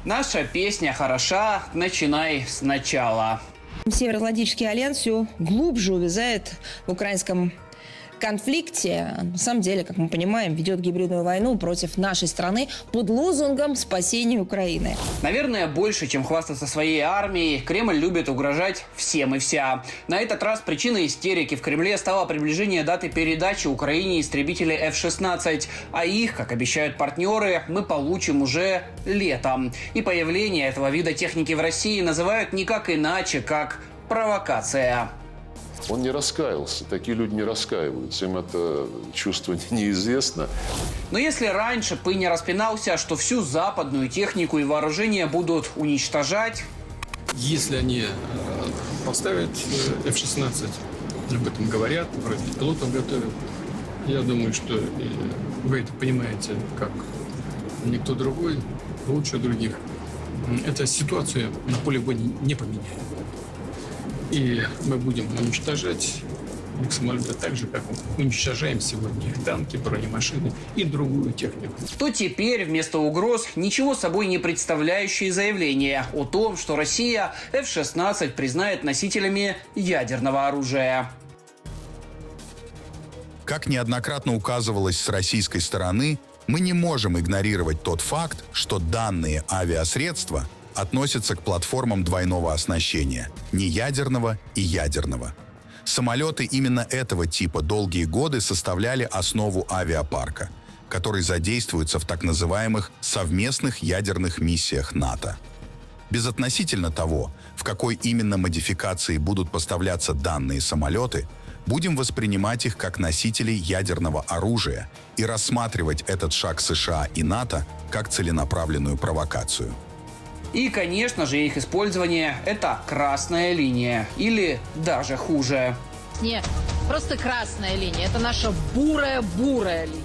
Наша песня хороша, начинай сначала. Североатлантический альянс все глубже увязает в украинском конфликте. На самом деле, как мы понимаем, ведет гибридную войну против нашей страны под лозунгом спасения Украины. Наверное, больше, чем хвастаться своей армией, Кремль любит угрожать всем и вся. На этот раз причиной истерики в Кремле стало приближение даты передачи Украине истребителей F-16. А их, как обещают партнеры, мы получим уже летом. И появление этого вида техники в России называют никак иначе, как провокация. Он не раскаялся. Такие люди не раскаиваются. Им это чувство неизвестно. Но если раньше Пынь не распинался, что всю западную технику и вооружение будут уничтожать... Если они поставят F-16, об этом говорят, вроде пилотов готовят, я думаю, что вы это понимаете, как никто другой, лучше других. Эта ситуация на поле боя не поменяет. И мы будем уничтожать их самолеты так же, как уничтожаем сегодня их танки, бронемашины и другую технику. То теперь вместо угроз ничего собой не представляющие заявления о том, что Россия F-16 признает носителями ядерного оружия. Как неоднократно указывалось с российской стороны, мы не можем игнорировать тот факт, что данные авиасредства относятся к платформам двойного оснащения – неядерного и ядерного. Самолеты именно этого типа долгие годы составляли основу авиапарка, который задействуется в так называемых совместных ядерных миссиях НАТО. Безотносительно того, в какой именно модификации будут поставляться данные самолеты, будем воспринимать их как носители ядерного оружия и рассматривать этот шаг США и НАТО как целенаправленную провокацию. И, конечно же, их использование – это красная линия. Или даже хуже. Не, просто красная линия. Это наша бурая линия.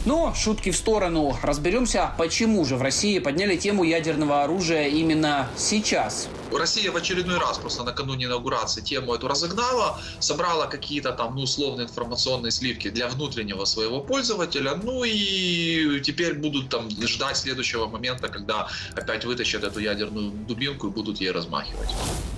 Но шутки в сторону. Разберемся, почему же в России подняли тему ядерного оружия именно сейчас. Россия в очередной раз просто накануне инаугурации тему эту разогнала, собрала какие-то там условные информационные сливки для внутреннего своего пользователя, и теперь будут там ждать следующего момента, когда опять вытащат эту ядерную дубинку и будут ей размахивать.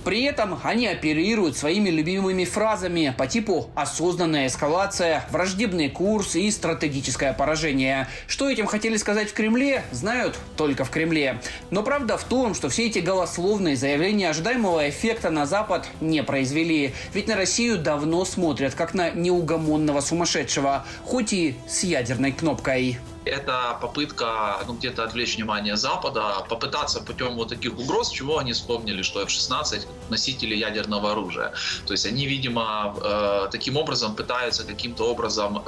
При этом они оперируют своими любимыми фразами по типу «осознанная эскалация», «враждебный курс» и «стратегическое поражение». Что этим хотели сказать в Кремле, знают только в Кремле. Но правда в том, что все эти голословные заявления ожидаемого эффекта на Запад не произвели. Ведь на Россию давно смотрят как на неугомонного сумасшедшего, хоть и с ядерной кнопкой. Это попытка где-то отвлечь внимание Запада, попытаться путем вот таких угроз, чего они вспомнили, что F-16 носители ядерного оружия. То есть они, видимо, таким образом пытаются каким-то образом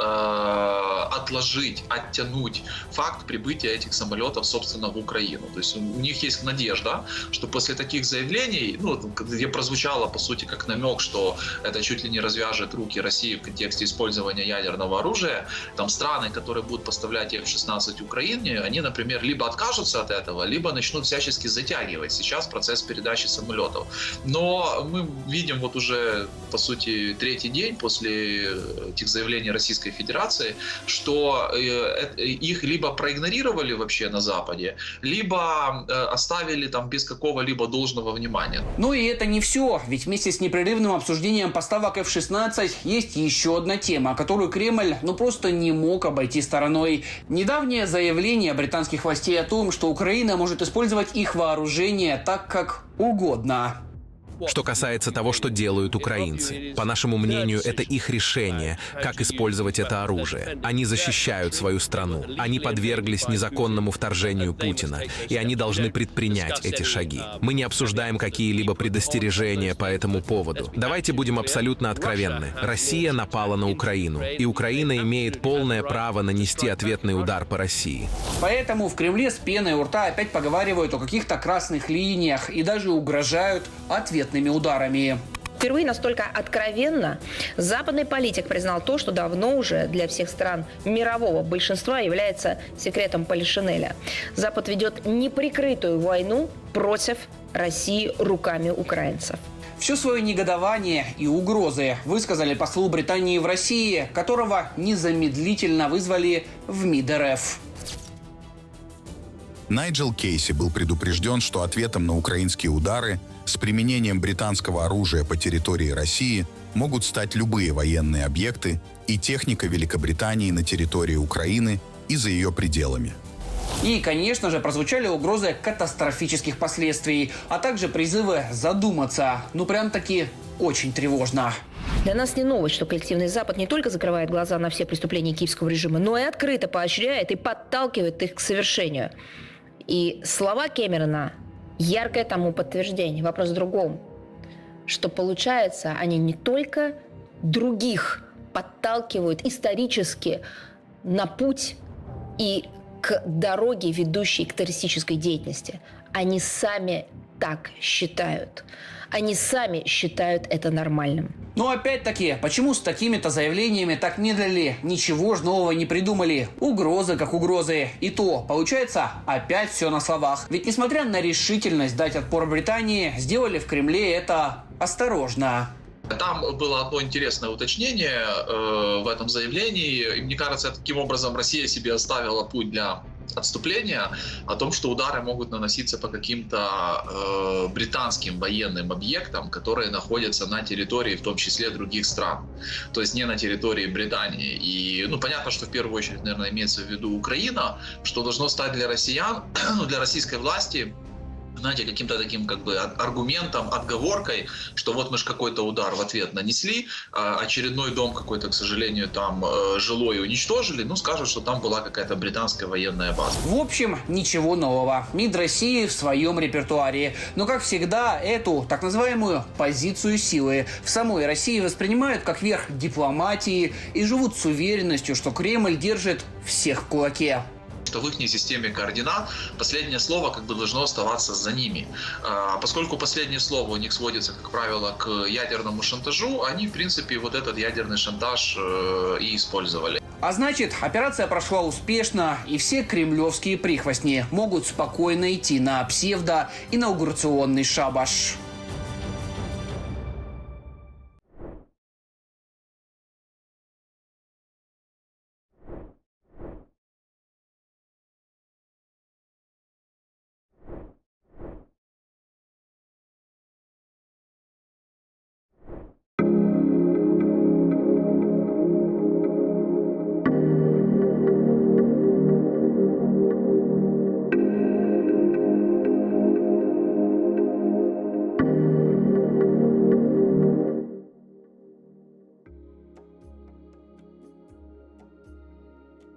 отложить, оттянуть факт прибытия этих самолетов, собственно, в Украину. То есть у них есть надежда, что после таких заявлений, где прозвучало, по сути, как намек, что это чуть ли не развяжет руки России в контексте использования ядерного оружия, там страны, которые будут поставлять F-16 Украине, они, например, либо откажутся от этого, либо начнут всячески затягивать сейчас процесс передачи самолетов. Но мы видим вот уже, по сути, третий день после этих заявлений Российской Федерации, что их либо проигнорировали вообще на Западе, либо оставили там без какого-либо должного внимания. Ну и это не все, ведь вместе с непрерывным обсуждением поставок F-16 есть еще одна тема, которую Кремль просто не мог обойти стороной. Недавнее заявление британских властей о том, что Украина может использовать их вооружение так, как угодно. Что касается того, что делают украинцы, по нашему мнению, это их решение, как использовать это оружие. Они защищают свою страну, они подверглись незаконному вторжению Путина, и они должны предпринять эти шаги. Мы не обсуждаем какие-либо предостережения по этому поводу. Давайте будем абсолютно откровенны. Россия напала на Украину, и Украина имеет полное право нанести ответный удар по России. Поэтому в Кремле с пеной у рта опять поговаривают о каких-то красных линиях и даже угрожают ответными ударами. Впервые настолько откровенно западный политик признал то, что давно уже для всех стран мирового большинства является секретом Полишинеля. Запад ведет неприкрытую войну против России руками украинцев. Все свое негодование и угрозы высказали послу Британии в России, которого незамедлительно вызвали в МИД РФ. Найджел Кейси был предупрежден, что ответом на украинские удары с применением британского оружия по территории России могут стать любые военные объекты и техника Великобритании на территории Украины и за ее пределами. И, конечно же, прозвучали угрозы катастрофических последствий, а также призывы задуматься. Ну, прям-таки очень тревожно. Для нас не новость, что коллективный Запад не только закрывает глаза на все преступления киевского режима, но и открыто поощряет и подталкивает их к совершению. И слова Кэмерона – яркое тому подтверждение. Вопрос в другом, что получается, они не только других подталкивают исторически на путь и к дороге, ведущей к террористической деятельности. Они сами так считают. Они сами считают это нормальным. Но опять-таки, почему с такими-то заявлениями так медлили, ничего ж нового не придумали? Угрозы как угрозы. И то, получается, опять все на словах. Ведь несмотря на решительность дать отпор Британии, сделали в Кремле это осторожно. Там было одно интересное уточнение в этом заявлении. И мне кажется, таким образом Россия себе оставила путь для отступления, о том, что удары могут наноситься по каким-то британским военным объектам, которые находятся на территории, в том числе, других стран. То есть не на территории Британии. И, понятно, что в первую очередь, наверное, имеется в виду Украина, что должно стать для россиян, для российской власти, знаете, каким-то таким аргументом, отговоркой, что вот мы же какой-то удар в ответ нанесли, очередной дом какой-то, к сожалению, там жилой уничтожили, скажут, что там была какая-то британская военная база. В общем, ничего нового. МИД России в своем репертуаре. Но, как всегда, эту так называемую позицию силы в самой России воспринимают как верх дипломатии и живут с уверенностью, что Кремль держит всех в кулаке. Что в их системе координат последнее слово должно оставаться за ними. Поскольку последнее слово у них сводится, как правило, к ядерному шантажу, они, в принципе, вот этот ядерный шантаж и использовали. А значит, операция прошла успешно, и все кремлевские прихвостни могут спокойно идти на псевдо-инаугурационный шабаш.